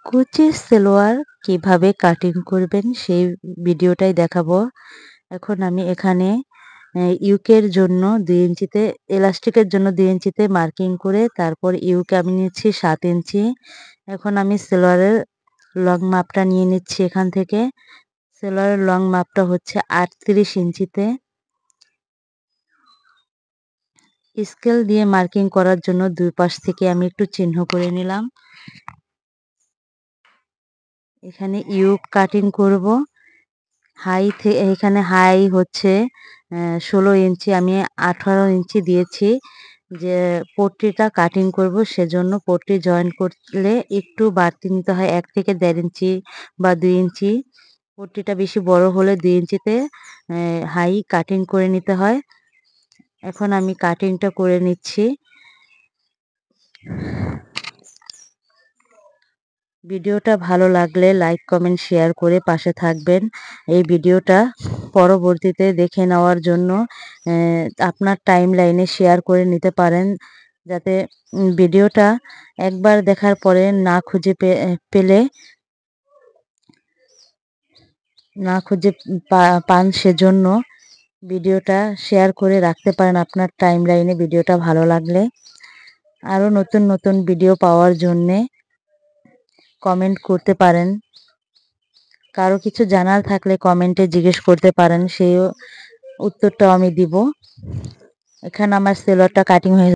কুচি সালোয়ার কিভাবে কাটিং করবেন সেই ভিডিওটাই দেখাবো। এখন আমি এখানে ইউকের জন্য ২ ইঞ্চিতে এলাস্টিকের জন্য ২ ইঞ্চিতে মার্কিং করে তারপর ইউকে আমি নিচ্ছি ৭ ইঞ্চি। এখন আমি সালোয়ারের লং মাপটা নিয়ে নিচ্ছি এখান থেকে। সালোয়ারের লং মাপটা হচ্ছে ৩৮ ইঞ্চিতে। স্কেল দিয়ে মার্কিং করার জন্য ২ পাশ থেকে আমি একটু চিহ্ন করে নিলাম। এখানে ইউক কাটিং করব। এখানে হাই হচ্ছে ১৬ ইঞ্চি, আমি ১৮ ইঞ্চি দিয়েছি যে পট্টিটা কাটিং করব, সেজন্য পট্টি জয়েন করলে একটু বাড়তি নিতে হয় ১ থেকে ১.৫ ইঞ্চি বা ২ ইঞ্চি। পট্টিটা বেশি বড় হলে ২ ইঞ্চিতে হাই কাটিং করে নিতে হয়। এখন আমি কাটিংটা করে নিচ্ছি। ভিডিওটা ভালো লাগলে লাইক, কমেন্ট, শেয়ার করে পাশে থাকবেন। এই ভিডিওটা পরবর্তীতে দেখে নেওয়ার জন্য আপনার টাইমলাইনে শেয়ার করে নিতে পারেন, যাতে ভিডিওটা একবার দেখার পরে না খুঁজে পান, সেজন্য ভিডিওটা শেয়ার করে রাখতে পারেন আপনার টাইমলাইনে ভিডিওটা ভালো লাগলে। আরও নতুন নতুন ভিডিও পাওয়ার জন্যে কমেন্ট করতে পারেন। কারো কিছু জানার থাকলে কমেন্টে জিজ্ঞেস করতে পারেন, সেই উত্তরটাও আমি দিব। এখানে আমার সালোয়ারটা কাটিং হয়ে